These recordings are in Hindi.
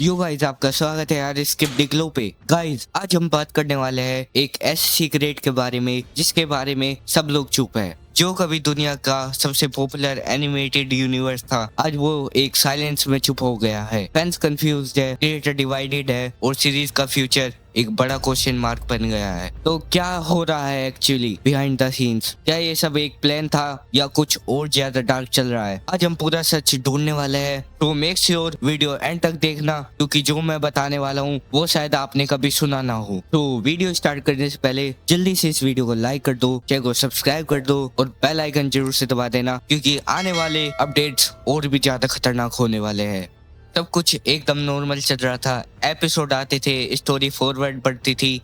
यो गाइस, आपका स्वागत है यार स्किप डिग्लो पे। गाइस, आज हम बात करने वाले हैं एक ऐसे सीक्रेट के बारे में जिसके बारे में सब लोग चुप है। जो कभी दुनिया का सबसे पॉपुलर एनिमेटेड यूनिवर्स था, आज वो एक साइलेंस में चुप हो गया है। फैंस कंफ्यूज्ड है, क्रिएटर डिवाइडेड है और सीरीज का फ्यूचर एक बड़ा क्वेश्चन मार्क बन गया है। तो क्या हो रहा है एक्चुअली बिहाइंड द सीन्स? क्या ये सब एक प्लान था या कुछ और ज्यादा डार्क चल रहा है? आज हम पूरा सच ढूंढने वाले हैं, तो मेक श्योर वीडियो एंड तक देखना, क्योंकि जो मैं बताने वाला हूँ वो शायद आपने कभी सुना ना हो। तो वीडियो स्टार्ट करने से पहले जल्दी से इस वीडियो को लाइक कर दो, चैनल को सब्सक्राइब कर दो और बेल आइकन जरूर से दबा देना, क्योंकि आने वाले अपडेट्स और भी ज्यादा खतरनाक होने वाले हैं। सब कुछ एकदम नॉर्मल चल रहा था। एपिसोड आते थे, स्टोरी फॉरवर्ड बढ़ती थी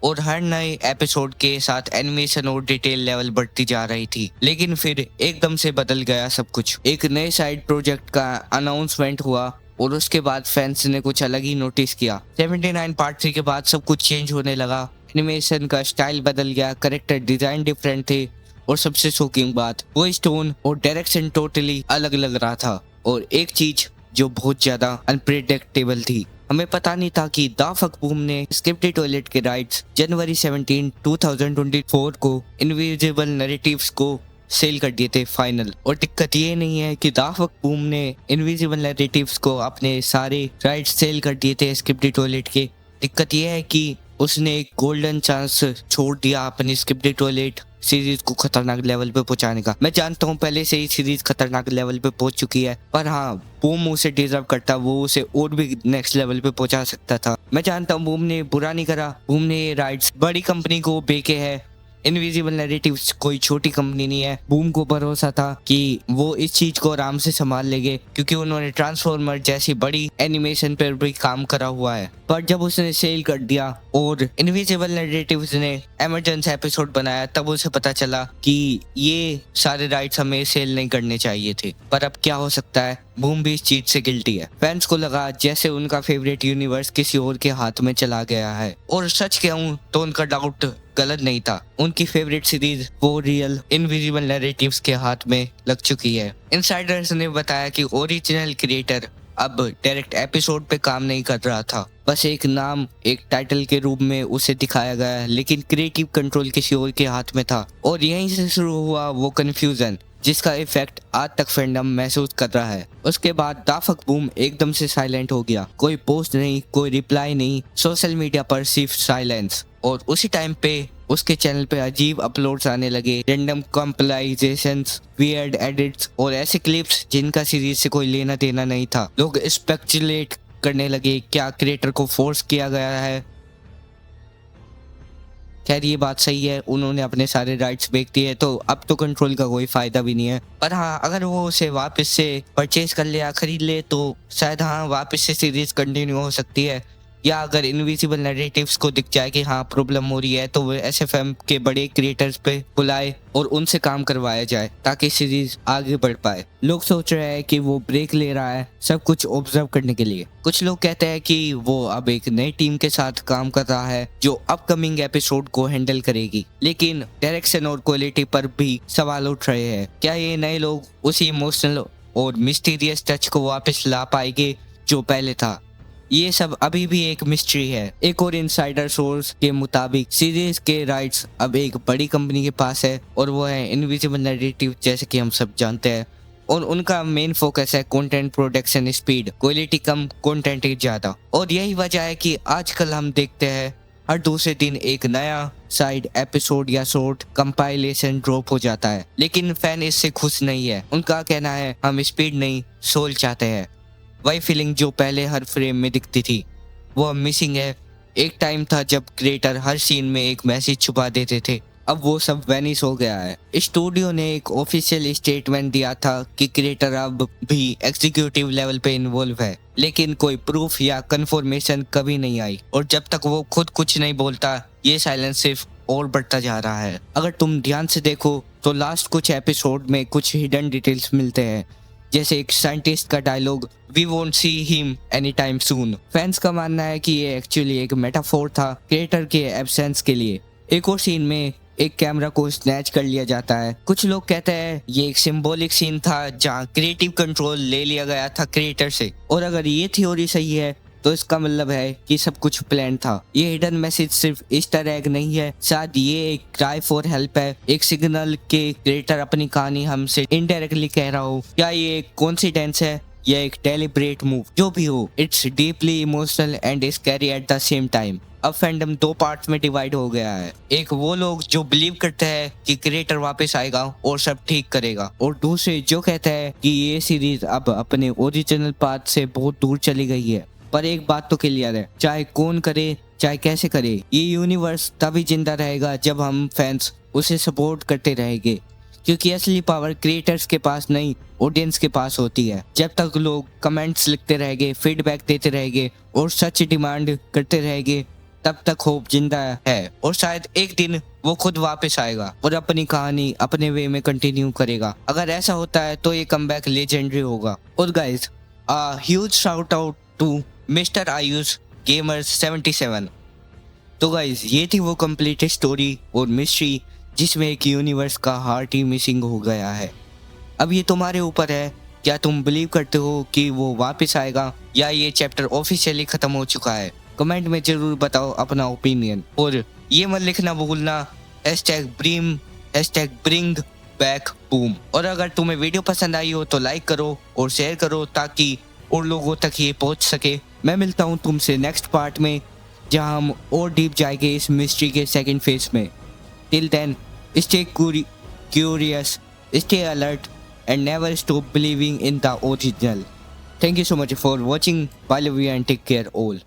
और हर नए एपिसोड के साथ एनिमेशन और डिटेल लेवल बढ़ती जा रही थी। लेकिन फिर एकदम से बदल गया सब कुछ। एक नए साइड प्रोजेक्ट का अनाउंसमेंट हुआ और उसके बाद फैंस ने कुछ अलग ही नोटिस किया। 79 पार्ट 3 के बाद सब कुछ चेंज होने लगा। एनिमेशन का स्टाइल बदल गया, कैरेक्टर डिजाइन डिफरेंट थे और सबसे शॉकिंग बात, वो टोन और डायरेक्शन टोटली अलग लग रहा था। और एक चीज जो बहुत ज्यादा अनप्रेडिक्टेबल थी, हमें पता नहीं था कि द फक बूम ने स्क्रिप्टेड टॉयलेट के राइट्स जनवरी 17, 2024 को इनविजिबल नैरेटिव्स को सेल कर दिए थे फाइनल। और दिक्कत ये नहीं है कि द फक बूम ने इनविजिबल नैरेटिव्स को अपने सारे राइट्स सेल कर दिए थे स्क्रिप्टेड टॉयलेट के। दिक्कत ये है कि उसने एक गोल्डन चांस छोड़ दिया अपनी स्क्रिप्टेड टॉयलेट सीरीज को खतरनाक लेवल पे पहुंचाने का। मैं जानता हूँ पहले से ही सीरीज खतरनाक लेवल पे पहुंच चुकी है, पर हाँ, बूम उसे डिजर्व करता, वो उसे और भी नेक्स्ट लेवल पे पहुंचा सकता था। मैं जानता हूँ बूम ने बुरा नहीं करा, बूम ने ये राइट्स बड़ी कंपनी को बेचे है। इनविजिबल नैरेटिव्स कोई छोटी कंपनी नहीं है। बूम को भरोसा था कि वो इस चीज को आराम से संभाल लेंगे, क्योंकि उन्होंने ट्रांसफॉर्मर जैसी बड़ी एनिमेशन पर भी काम करा हुआ है। पर जब उसने सेल कर दिया और इनविजिबल नैरेटिव्स ने इमरजेंसी एपिसोड बनाया, तब उसे पता चला कि ये सारे राइट्स हमें सेल नहीं करने चाहिए थे। पर अब क्या हो सकता है, बूम भी इस चीज से गिल्टी है। फैंस को लगा जैसे उनका फेवरेट यूनिवर्स किसी और के हाथ में चला गया है। और सच कहूं तो उनका डाउट गलत नहीं था। उनकी फेवरेट सीरीज वो रियल इनविजिबल नैरेटिव्स के हाथ में लग चुकी है। इनसाइडर्स ने बताया कि ओरिजिनल क्रिएटर अब डायरेक्ट एपिसोड पे काम नहीं कर रहा था, बस एक नाम, एक टाइटल के रूप में उसे दिखाया गया, लेकिन क्रिएटिव कंट्रोल किसी और के हाथ में था। और यहीं से शुरू हुआ वो कंफ्यूजन जिसका इफेक्ट आज तक फैंडम महसूस कर रहा है। उसके बाद द फक बूम एकदम से साइलेंट हो गया। कोई पोस्ट नहीं, कोई रिप्लाई नहीं, सोशल मीडिया पर सिर्फ साइलेंस। और उसी टाइम पे उसके चैनल पे अजीब अपलोड्स आने लगे, रैंडम कंपाइलेशंस, वियर्ड एडिट्स और ऐसे क्लिप्स जिनका सीरीज से कोई लेना देना नहीं था। लोग स्पेकुलेट करने लगे क्या क्रिएटर को फोर्स किया गया है। खैर, ये बात सही है, उन्होंने अपने सारे राइट्स बेच दिए तो अब तो कंट्रोल का कोई फायदा भी नहीं है। पर हाँ, अगर वो उसे वापस से परचेज कर ले या खरीद ले तो शायद हाँ वापस से सीरीज कंटिन्यू हो सकती है। या अगर इनविजिबल नैरेटिव्स को दिख जाए कि हाँ प्रॉब्लम हो रही है, तो वो एसएफएम के बड़े क्रिएटर्स पे बुलाए और उनसे काम करवाया जाए ताकि सीरीज आगे बढ़ पाए। लोग सोच रहे हैं कि वो ब्रेक ले रहा है सब कुछ ऑब्जर्व करने के लिए। कुछ लोग कहते हैं कि वो अब एक नई टीम के साथ काम कर रहा है जो अपकमिंग एपिसोड को हैंडल करेगी, लेकिन डायरेक्शन और क्वालिटी पर भी सवाल उठ रहे हैं। क्या ये नए लोग उसी इमोशनल और मिस्टीरियस टच को वापस ला पाएंगे जो पहले था? ये सब अभी भी एक मिस्ट्री है। एक और इनसाइडर सोर्स के मुताबिक सीरीज के राइट्स अब एक बड़ी कंपनी के पास है और वो है इनविजिबल नैरेटिव, जैसे कि हम सब जानते हैं। और उनका मेन फोकस है कंटेंट प्रोडक्शन स्पीड, क्वालिटी कम, कंटेंट ज्यादा। और यही वजह है कि आजकल हम देखते हैं हर दूसरे दिन एक नया साइड एपिसोड या शॉर्ट कंपाइलेशन ड्रॉप हो जाता है। लेकिन फैन इससे खुश नहीं है। उनका कहना है हम स्पीड नहीं, सोल चाहते हैं। वही फीलिंग जो पहले हर फ्रेम में दिखती थी वो अब मिसिंग है। एक टाइम था जब क्रिएटर हर सीन में एक मैसेज छुपा देते थे, अब वो सब वैनिश हो गया है। स्टूडियो ने एक ऑफिशियल स्टेटमेंट दिया था कि क्रिएटर अब भी एग्जीक्यूटिव लेवल पे इन्वॉल्व है, लेकिन कोई प्रूफ या कंफर्मेशन कभी नहीं आई। और जब तक वो खुद कुछ नहीं बोलता, ये साइलेंस सिर्फ और बढ़ता जा रहा है। अगर तुम ध्यान से देखो तो लास्ट कुछ एपिसोड में कुछ हिडन डिटेल्स मिलते हैं, जैसे एक साइंटिस्ट का dialogue, we won't see him any time soon. Fans का मानना है कि ये एक्चुअली एक मेटाफोर था क्रिएटर के एब्सेंस के लिए। एक और सीन में एक कैमरा को स्नैच कर लिया जाता है। कुछ लोग कहते हैं ये एक सिंबॉलिक सीन था जहां क्रिएटिव कंट्रोल ले लिया गया था क्रिएटर से। और अगर ये थ्योरी सही है तो इसका मतलब है कि सब कुछ प्लान था। ये हिडन मैसेज सिर्फ ईस्टर एग नहीं है, शायद ये एक क्राई फॉर हेल्प है, एक सिग्नल के क्रिएटर अपनी कहानी हमसे इनडायरेक्टली कह रहा हो। क्या ये एक कोइंसिडेंस है या एक डेलिब्रेट मूव? जो भी हो, it's deeply emotional and scary at the same time. अब फैंडम दो पार्ट्स में डिवाइड हो गया है। एक वो लोग जो बिलीव करते हैं कि क्रिएटर वापस आएगा और सब ठीक करेगा, और दूसरे जो कहते हैं कि ये सीरीज अब अपने ओरिजिनल पाथ से बहुत दूर चली गई है। पर एक बात तो क्लियर है, चाहे कौन करे चाहे कैसे करे, ये यूनिवर्स तभी जिंदा रहेगा जब हम फैंस उसे सपोर्ट करते रहेंगे, क्योंकि असली पावर क्रिएटर्स के पास नहीं, ऑडियंस के पास होती है। जब तक लोग कमेंट्स लिखते रहेंगे, फीडबैक देते रहेंगे और सच डिमांड करते रहेंगे, तब तक होप जिंदा है, और शायद एक दिन वो खुद वापस आएगा और अपनी कहानी अपने वे में कंटिन्यू करेगा। अगर ऐसा होता है तो ये कमबैक लेजेंडरी होगा। और guys, huge shout out to mister Ayush gamers 77। तो गाइस, ये थी वो कंप्लीट स्टोरी और मिस्ट्री जिसमें एक यूनिवर्स का हार्ट ही मिसिंग हो गया है। अब ये तुम्हारे ऊपर है, क्या तुम बिलीव करते हो कि वो वापस आएगा या ये चैप्टर ऑफिशियली खत्म हो चुका है? कमेंट में जरूर बताओ अपना ओपिनियन, और ये मत लिखना भूलना #BREAM #BRINGBACKBOOM। और अगर तुम्हें वीडियो पसंद आई हो तो लाइक करो और शेयर करो ताकि और लोगों तक ये पहुंच सके। मैं मिलता हूं तुमसे नेक्स्ट पार्ट में, जहां हम और डीप जाएंगे इस मिस्ट्री के सेकंड फेज में। Till then, stay curious, stay alert, and never stop believing in the original. Thank you so much for watching. Bye, love you, and take care all.